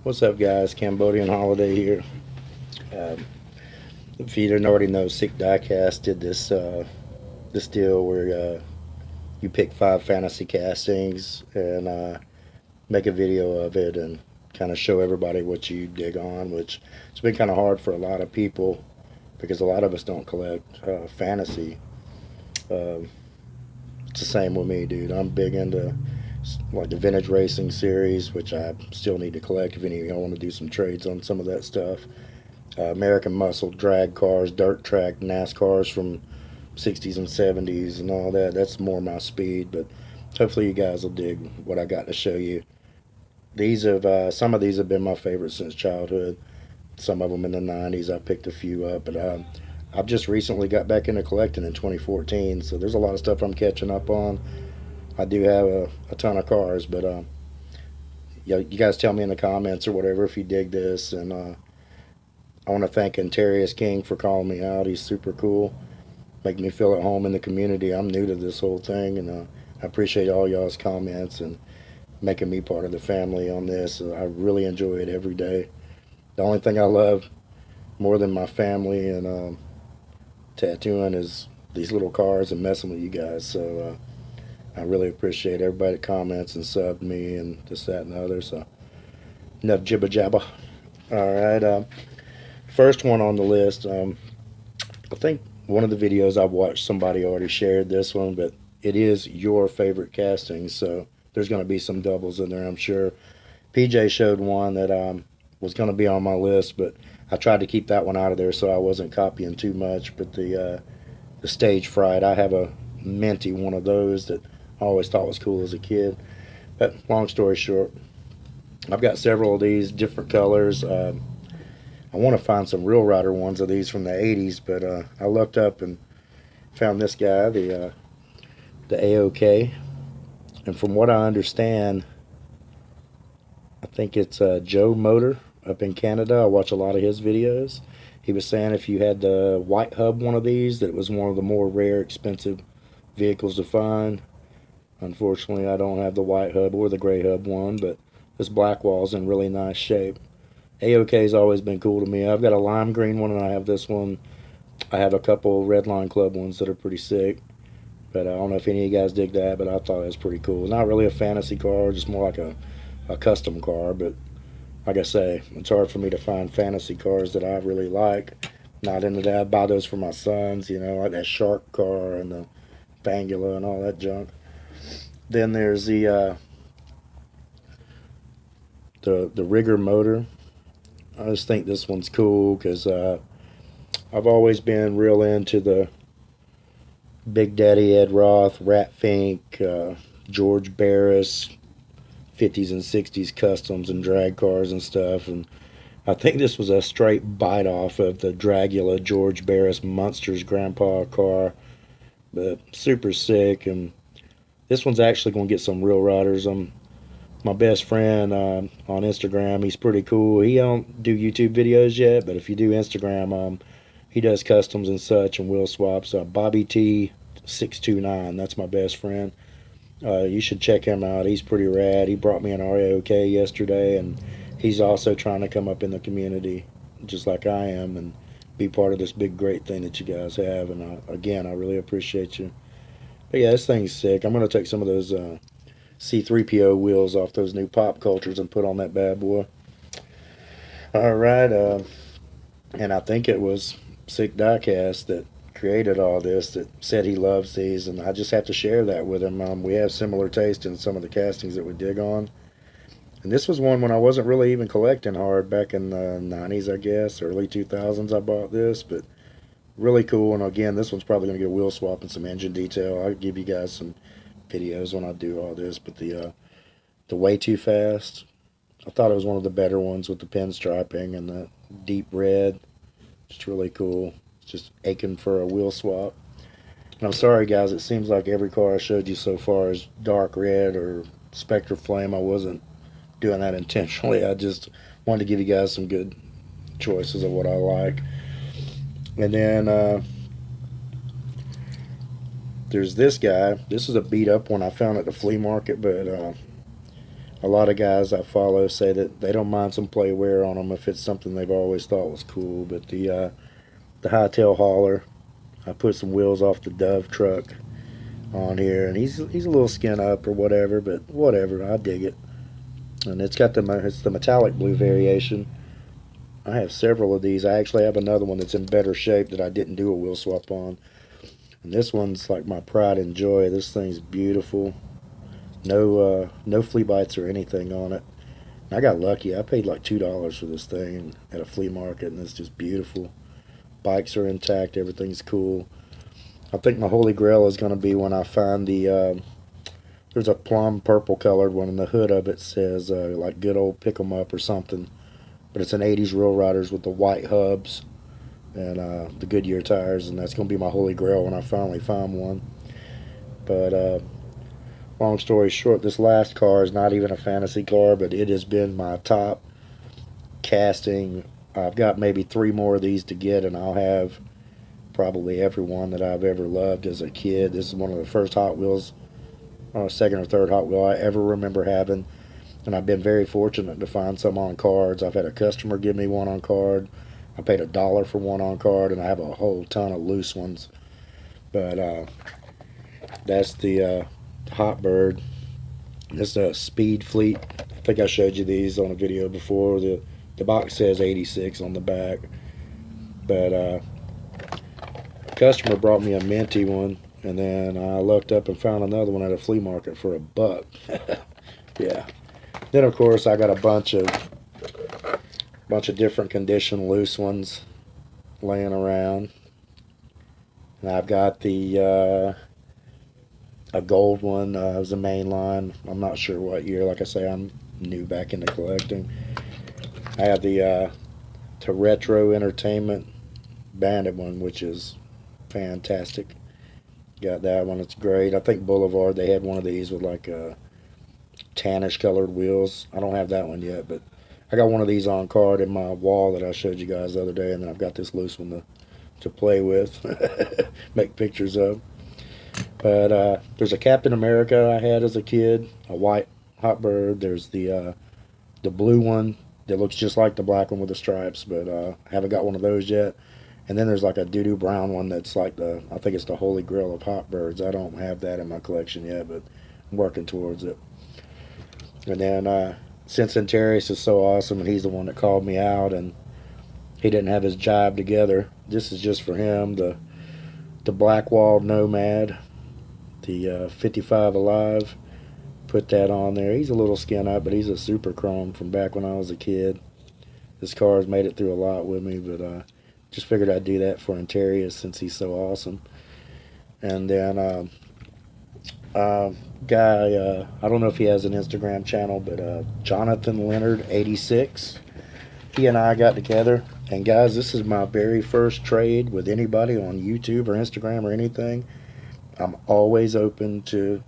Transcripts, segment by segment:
What's up, guys? Cambodian Holiday here. Um, if you didn't already know, Sick Diecast did this deal where you pick 5 fantasy castings and make a video of it and kind of show everybody what you dig on. Which it's been kind of hard for a lot of people because a lot of us don't collect fantasy. Um, it's the same with me, dude. I'm big into like the vintage racing series, which I still need to collect. If any of y'all want to do some trades on some of that stuff. American muscle drag cars, dirt track NASCARs from 60s and 70s and all that. That's more my speed, but hopefully you guys will dig what I got to show you. These have some of these have been my favorites since childhood. Some of them in the 90s. I picked a few up, but I've just recently got back into collecting in 2014, so there's a lot of stuff I'm catching up on. I do have a ton of cars, but you guys tell me in the comments or whatever if you dig this, and I want to thank Antairus King for calling me out. He's super cool, making me feel at home in the community. I'm new to this whole thing, and I appreciate all y'all's comments and making me part of the family on this. I really enjoy it every day. The only thing I love more than my family and tattooing is these little cars and messing with you guys. So I really appreciate everybody that comments and subbed me and this, that, and the other. So enough jibber jabber. All right. First one on the list. I think one of the videos I've watched, somebody already shared this one, but it is your favorite casting, so there's going to be some doubles in there, I'm sure. PJ showed one that was going to be on my list, but I tried to keep that one out of there so I wasn't copying too much. But the stage fright, I have a minty one of those that I always thought was cool as a kid. But long story short, I've got several of these different colors. I want to find some real rider ones of these from the 80s, but I looked up and found this guy, the AOK. And from what I understand, I think it's Joe Motor up in Canada. I watch a lot of his videos. He was saying if you had the white hub one of these, that it was one of the more rare, expensive vehicles to find. Unfortunately, I don't have the white hub or the gray hub one, but this black wall's in really nice shape. AOK's always been cool to me. I've got a lime green one and I have this one. I have a couple Redline Club ones that are pretty sick. But I don't know if any of you guys dig that, but I thought it was pretty cool. Not really a fantasy car, just more like a custom car. But like I say, it's hard for me to find fantasy cars that I really like. Not into that. I buy those for my sons, like that Shark car and the Bangula and all that junk. Then there's the Rigger motor. I just think this one's cool because I've always been real into the Big Daddy Ed Roth, Rat Fink, George Barris, 50s and 60s customs and drag cars and stuff. And I think this was a straight bite off of the Dragula George Barris Munsters grandpa car, but super sick. And this one's actually going to get some real riders. My best friend on Instagram, he's pretty cool. He don't do YouTube videos yet, but if you do Instagram, he does customs and such and wheel swaps. Bobby T 629, that's my best friend. You should check him out. He's pretty rad. He brought me an RAOK yesterday, and he's also trying to come up in the community just like I am and be part of this big great thing that you guys have. And again, I really appreciate you. But yeah, this thing's sick. I'm gonna take some of those C3PO wheels off those new pop cultures and put on that bad boy. All right, and I think it was Sick Diecast that created all this that said he loves these, and I just have to share that with him. We have similar taste in some of the castings that we dig on. And this was one when I wasn't really even collecting hard back in the 90s, I guess, early 2000s. I bought this, but really cool. And again, this one's probably going to get a wheel swap and some engine detail. I'll give you guys some videos when I do all this. But the Way Too Fast, I thought it was one of the better ones with the pinstriping and the deep red. Just really cool. It's just aching for a wheel swap. And I'm sorry, guys. It seems like every car I showed you so far is dark red or Spectre Flame. I wasn't doing that intentionally. I just wanted to give you guys some good choices of what I like. And then there's this guy. This is a beat up one I found at the flea market, but A lot of guys I follow say that they don't mind some play wear on them if it's something they've always thought was cool. But the hightail hauler, I put some wheels off the Dove truck on here, and he's a little skin up or whatever, but whatever, I dig it. And it's the metallic blue variation. I have several of these. I actually have another one that's in better shape that I didn't do a wheel swap on. And this one's like my pride and joy. This thing's beautiful. No flea bites or anything on it. And I got lucky. I paid like $2 for this thing at a flea market, and it's just beautiful. Bikes are intact. Everything's cool. I think my holy grail is going to be when I find there's a plum purple colored one, and the hood of it says like good old pick 'em up or something. But it's an 80s Real Riders with the white hubs and the Goodyear tires, and that's going to be my holy grail when I finally find one. But long story short, this last car is not even a fantasy car, but it has been my top casting. I've got maybe 3 more of these to get, and I'll have probably every one that I've ever loved as a kid. This is one of the first Hot Wheels, second or third Hot Wheel I ever remember having. And I've been very fortunate to find some on cards. I've had a customer give me one on card. I paid $1 for one on card, and I have a whole ton of loose ones. But that's the Hot Bird. This is a Speed Fleet. I think I showed you these on a video before. The box says 86 on the back. But a customer brought me a minty one, and then I looked up and found another one at a flea market for $1. Yeah. Then of course I got a bunch of different condition loose ones laying around. And I've got the a gold one. It was a main line. I'm not sure what year. Like I say, I'm new back into collecting. I have the Retro Entertainment Bandit one, which is fantastic. Got that one. It's great. I think Boulevard, they had one of these with like tannish colored wheels. I don't have that one yet, but I got one of these on card in my wall that I showed you guys the other day, and then I've got this loose one to play with, make pictures of. But there's a Captain America I had as a kid, a white Hot Bird. There's the blue one that looks just like the black one with the stripes, but I haven't got one of those yet. And then there's like a doo-doo brown one that's like I think it's the holy grail of Hot Birds. I don't have that in my collection yet, but I'm working towards it. And then since Antairus is so awesome, and he's the one that called me out, and he didn't have his jibe together, this is just for him. The Blackwall Nomad, the 55 Alive, put that on there. He's a little skin up, but he's a super chrome from back when I was a kid. This car has made it through a lot with me, but just figured I'd do that for Antairus since he's so awesome. And then guy, I don't know if he has an Instagram channel, but Jonathan Leonard 86. He and I got together, and guys, this is my very first trade with anybody on YouTube or Instagram or anything. I'm always open to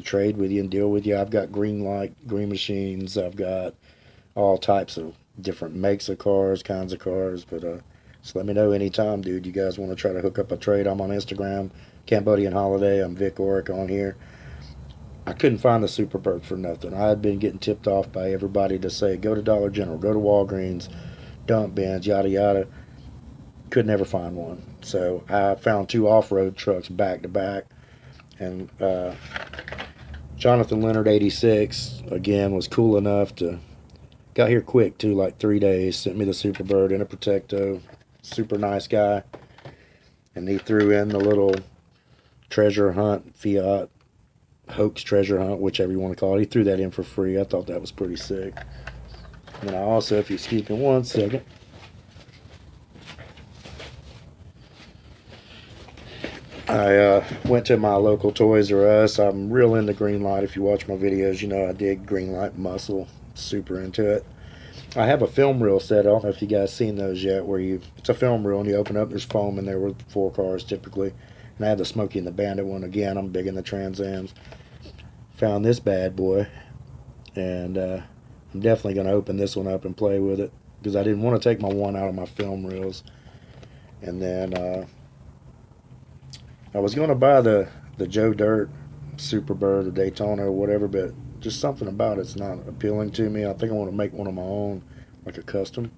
trade with you and deal with you. I've got green machines. I've got all types of different makes of cars, kinds of cars. But just let me know anytime, dude. You guys want to try to hook up a trade? I'm on Instagram, Cambodian Holiday. I'm Vic Oric on here. I couldn't find the Superbird for nothing. I had been getting tipped off by everybody to say, go to Dollar General, go to Walgreens, dump bins, yada yada. Could never find one. So I found 2 off-road trucks back to back. And Jonathan Leonard 86, again, was cool enough to, got here quick too, like 3 days, sent me the Superbird in a Protecto. Super nice guy. And he threw in the little treasure hunt, Fiat hoax treasure hunt, whichever you want to call it. He threw that in for free. I thought that was pretty sick. And I also, if you excuse me one second, I went to my local Toys R Us. I'm real into Greenlight. If you watch my videos, you know I dig Greenlight muscle. Super into it. I have a film reel set. I don't know if you guys seen those yet, where it's a film reel and you open up, there's foam in there with 4 cars typically. And I have the Smokey and the Bandit one. Again, I'm big in the Trans Ams. Found this bad boy, and I'm definitely going to open this one up and play with it, because I didn't want to take my one out of my film reels. And then I was going to buy the Joe Dirt Superbird or Daytona or whatever, but just something about it's not appealing to me. I think I want to make one of my own, like a custom.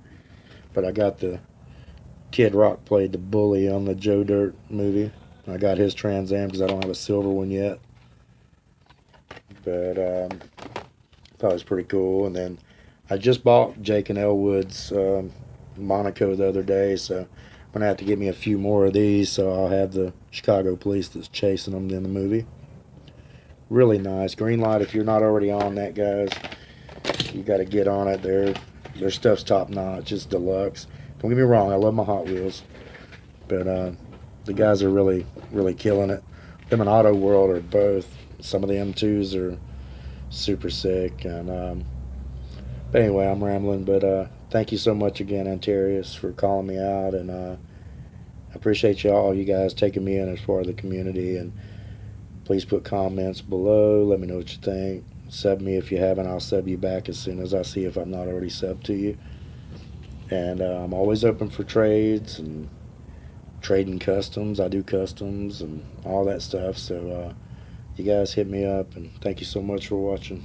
But I got the Kid Rock played the bully on the Joe Dirt movie. I got his Trans Am because I don't have a silver one yet. But thought it was pretty cool. And then I just bought Jake and Elwood's Monaco the other day, so I'm gonna have to get me a few more of these. So I'll have the Chicago police that's chasing them in the movie. Really nice. Green light if you're not already on that, guys. You got to get on it. Their stuff's top notch. It's deluxe. Don't get me wrong. I love my Hot Wheels, but the guys are really killing it. Them and Auto World are both. Some of the M2s are super sick. And but anyway, I'm rambling. But thank you so much again, Antairus, for calling me out, and I appreciate all you guys taking me in as part of the community. And please put comments below. Let me know what you think. Sub me if you haven't. I'll sub you back as soon as I see if I'm not already subbed to you. And I'm always open for trades and trading customs. I do customs and all that stuff. So you guys hit me up. And thank you so much for watching.